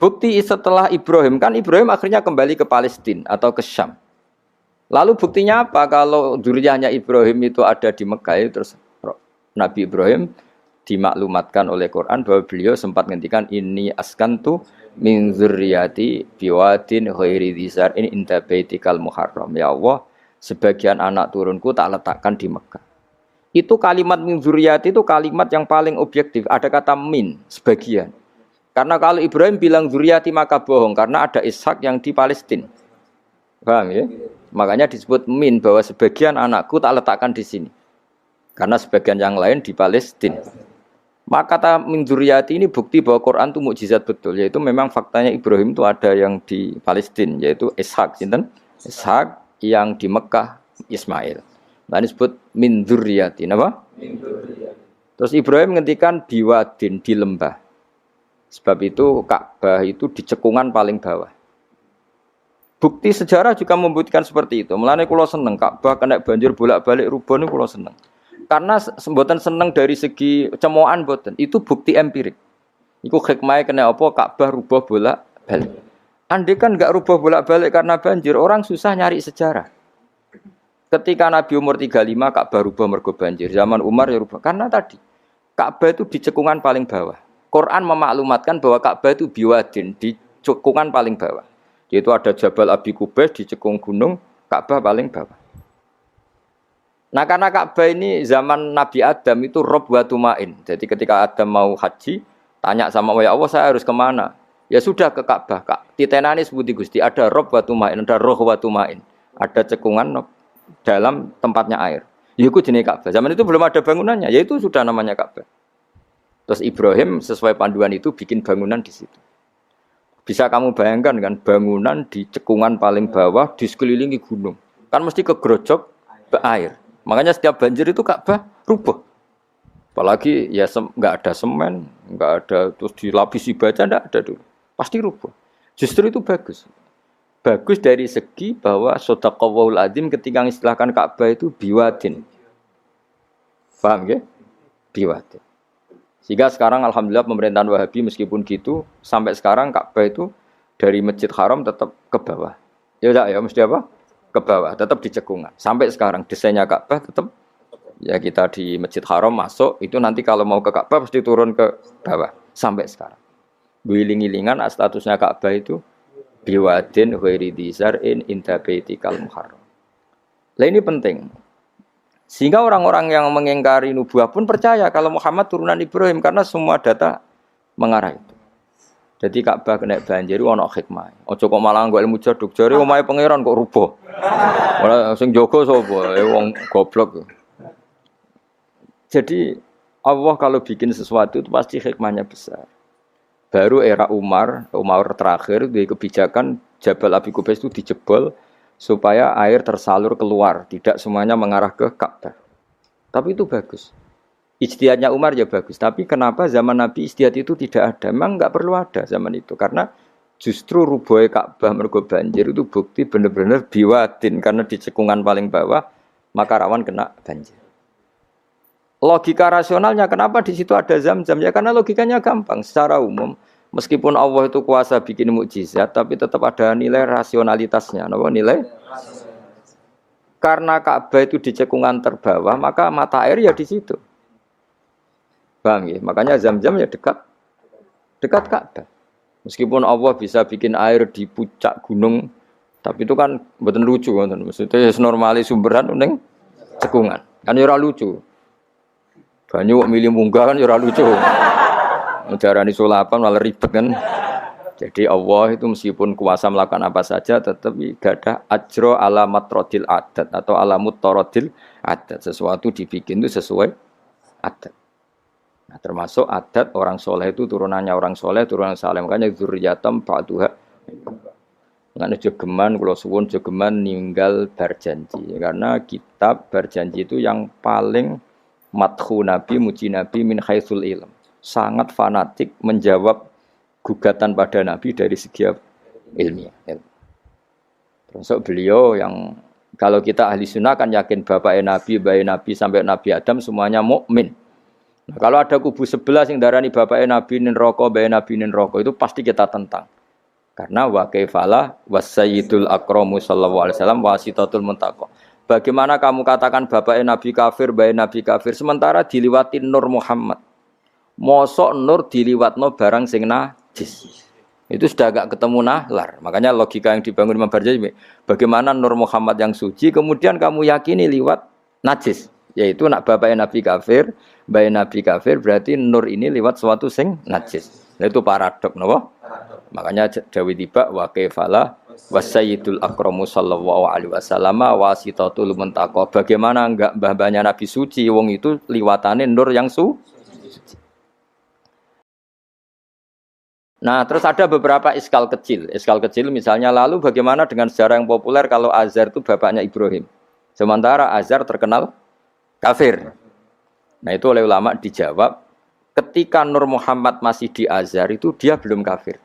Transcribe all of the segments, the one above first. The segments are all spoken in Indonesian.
Bukti setelah Ibrahim, kan Ibrahim akhirnya kembali ke Palestina atau ke Syam. Lalu buktinya apa kalau dzurriyyahnya Ibrahim itu ada di Mekah, terus Nabi Ibrahim dimaklumatkan oleh Quran bahwa beliau sempat ngendikan ini askantu min dzurriyyati biwadin ghairi dzar in inda baitikal muharram. Ya Allah, sebagian anak turunku tak letakkan di Mekah. Itu kalimat min dzurriyyati itu kalimat yang paling objektif. Ada kata min, sebagian. Karena kalau Ibrahim bilang dzurriyyati maka bohong karena ada Ishak yang di Palestina. Paham ya? Makanya disebut min bahwa sebagian anakku tak letakkan di sini. Karena sebagian yang lain di Palestina. Maka kata min dzurriyyati ini bukti bahwa Quran itu mukjizat betul, yaitu memang faktanya Ibrahim itu ada yang di Palestina, yaitu Ishak, sinten? Ishak yang di Mekah Ismail. Nah disebut min dzurriyyati, napa? Min dzurriyyati. Terus Ibrahim ngendikan biwadin di lembah. Sebab itu Ka'bah itu di cekungan paling bawah. Bukti sejarah juga membuktikan seperti itu. Mulane kula seneng Ka'bah kena banjir bolak-balik rubuh niku kula seneng. Karena mboten seneng dari segi cemoan mboten. Itu bukti empirik. Iku hikmahe kena apa Ka'bah rubuh bolak-balik. Andai kan enggak rubuh bolak-balik karena banjir, orang susah nyari sejarah. Ketika Nabi umur 35 Ka'bah rubuh mergo banjir. Zaman Umar ya rubuh karena tadi Ka'bah itu di cekungan paling bawah. Quran memaklumatkan bahwa Ka'bah itu biwadin di cekungan paling bawah. Yaitu ada Jabal Abi Qubais di cekung gunung, Ka'bah paling bawah. Nah karena Ka'bah ini zaman Nabi Adam itu rob wa tumain. Jadi ketika Adam mau haji, tanya sama ya Allah saya harus kemana? Ya sudah ke Ka'bah. Titenane sebuti Gusti ada rob wa tumain, ada roh wa tumain. Ada cekungan dalam tempatnya air. Itu jenis Ka'bah. Zaman itu belum ada bangunannya, yaitu sudah namanya Ka'bah. Terus Ibrahim sesuai panduan itu bikin bangunan di situ. Bisa kamu bayangkan kan bangunan di cekungan paling bawah di sekelilingi gunung. Kan mesti kegerojok air. Makanya setiap banjir itu Ka'bah rubuh. Apalagi ya enggak ada semen, enggak ada terus dilapisi baja enggak ada dulu. Pasti rubuh. Justru itu bagus. Bagus dari segi bahwa shadaqallahul adzim ketika mengistilahkan Ka'bah itu biwadin. Paham ya? Biwadin. Sehingga sekarang alhamdulillah pemerintahan Wahabi meskipun gitu sampai sekarang Ka'bah itu dari Masjid Haram tetap ke bawah. Ya enggak ya mesti apa? Ke bawah, tetap di cekungan. Sampai sekarang desainnya Ka'bah tetap ya kita di Masjid Haram masuk itu nanti kalau mau ke Ka'bah pasti turun ke bawah sampai sekarang. Wiling-wilingan statusnya Ka'bah itu biwadin ghairi dzar'in inda baitikal muharram. Lah ini penting. Sehingga orang-orang yang mengingkari nubuah pun percaya kalau Muhammad turunan Ibrahim karena semua data mengarah itu. Jadi Ka'bah kena banjir ana hikmah. Aja kok malah nggo ilmu jaduk jare omahe pangeran kok rubuh. Ora sing jaga sapa? Wong goblok. Jadi Allah kalau bikin sesuatu itu pasti hikmahnya besar. Baru era Umar terakhir di kebijakan Jabal Abi Qubais itu dijebol supaya air tersalur keluar, tidak semuanya mengarah ke Ka'bah. Tapi itu bagus. Ijtihadnya Umar ya bagus, tapi kenapa zaman Nabi ijtihad itu tidak ada? Memang enggak perlu ada zaman itu, karena justru rubuhnya Ka'bah mergo banjir itu bukti benar-benar biwadin, karena di cekungan paling bawah, maka rawan kena banjir. Logika rasionalnya, kenapa di situ ada zam-zam? Ya karena logikanya gampang, secara umum, meskipun Allah itu kuasa bikin mukjizat, tapi tetap ada nilai rasionalitasnya. Apa nilai? Karena Ka'bah itu di cekungan terbawah, maka mata air ya di situ. Paham ya? Makanya zam-zam ya dekat Ka'bah. Meskipun Allah bisa bikin air di puncak gunung, tapi itu kan mboten lucu kan. Maksudnya normali sumberan ning cekungan. Kan ya ora lucu. Banyu kok milih munggah kan ya ora lucu. Darani sulapan malah ribet kan. Jadi Allah itu meskipun kuasa melakukan apa saja tetapi gadah ajro ala matrodil adat atau ala mutarodil adat. Sesuatu dibikin itu sesuai adat. Nah, termasuk adat orang soleh itu turunannya orang soleh, turunan saleh. Makanya dzurriyyatam ba'duha. Ngene jogeman kula suwun jogeman ninggal berjanji. Karena kitab berjanji itu yang paling madhu Nabi, muji Nabi min haitsul ilm. Sangat fanatik menjawab gugatan pada Nabi dari segi ilmiah. Termasuk beliau yang kalau kita ahli sunnah kan yakin bapaknya Nabi, bayi Nabi sampai Nabi Adam semuanya mukmin. Nah, kalau ada kubu sebelah sing darani bapaknya Nabi nin rokok, bayi Nabi nin rokok itu pasti kita tentang. Karena wa kaifalah wasayyidul akramu sallallahu alaihi wasallam wasitatul muntaqo. Bagaimana kamu katakan bapaknya Nabi kafir, bayi Nabi kafir sementara diliwatin Nur Muhammad. Mosok Nur diliwatno barang sing najis. Itu sudah agak ketemu nalar. Makanya logika yang dibangun Imam Barzanji, bagaimana Nur Muhammad yang suci kemudian kamu yakini liwat najis. Yaitu nak bapaknya Nabi kafir, bayi Nabi kafir berarti Nur ini liwat suatu sing najis. Nah, itu paradok, napa? Makanya Dawi tiba wa kaifalah wasayyidul akramu sallallahu alaihi wasallam wasitatul muntaqo. Bagaimana enggak mbah-mbahnya Nabi suci wong itu liwatane nur yang suci. Nah, terus ada beberapa iskal kecil. Iskal kecil misalnya lalu bagaimana dengan sejarah yang populer kalau Azar itu bapaknya Ibrahim. Sementara Azar terkenal kafir. Nah, itu oleh ulama dijawab ketika Nur Muhammad masih di Azhar itu dia belum kafir.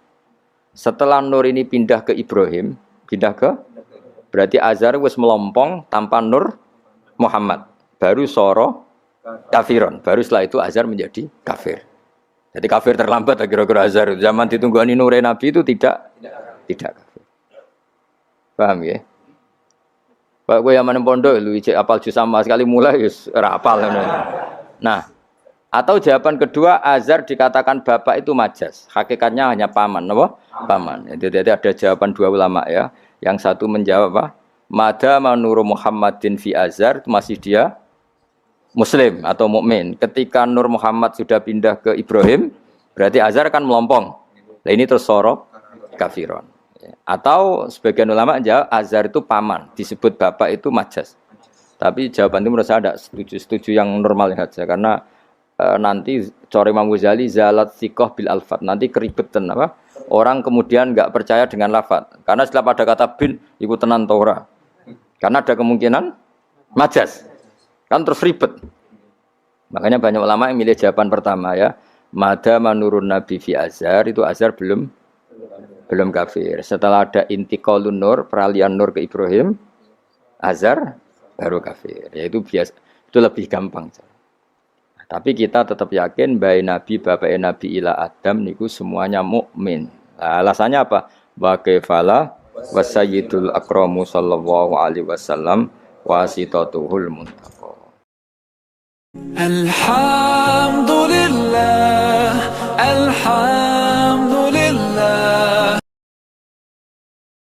Setelah Nur ini pindah ke Ibrahim, berarti Azhar wis melompong tanpa Nur Muhammad. Baru soro kafiron. Baru setelah itu Azhar menjadi kafir. Jadi kafir terlambat kira-kira Azhar. Zaman ditunggani Nur Nabi itu tidak kafir. Paham ya? Pak gue yang mana pondok lu ijek apal juz sama sekali mulai wis ora apal. Nah, atau jawaban kedua Azhar dikatakan bapak itu majas. Hakikatnya hanya paman, apa? Paman. Jadi ada jawaban dua ulama ya. Yang satu menjawab apa? Mada manuru Muhammadin fi Azhar itu masih dia Muslim atau mukmin. Ketika Nur Muhammad sudah pindah ke Ibrahim, berarti Azhar kan melompong. Nah ini terus sorok kafiron. Atau sebagian ulama menjawab Azhar itu paman, disebut bapak itu majas. Tapi jawaban itu menurut saya tidak setuju yang normal saja karena nanti cara Imam Ghazali zalat sikoh bil alfat nanti keribetan apa orang kemudian nggak percaya dengan lafaz karena setelah pada kata bin iku tenan tora karena ada kemungkinan majas kan terus ribet makanya banyak ulama yang milih jawaban pertama ya mada manurun nabi fi Azhar itu Azhar belum kafir setelah ada intiqalun nur peralihan nur ke Ibrahim Azhar baru kafir yaitu biasa itu lebih gampang. Tapi kita tetap yakin bayi Nabi, bapak Nabi ila Adam niku semuanya mukmin. Nah, alasannya apa? Wa kaifalah wasayyidul akramu sallallahu alaihi wasallam wasitatuhul muntaqo. Alhamdulillah, alhamdulillah.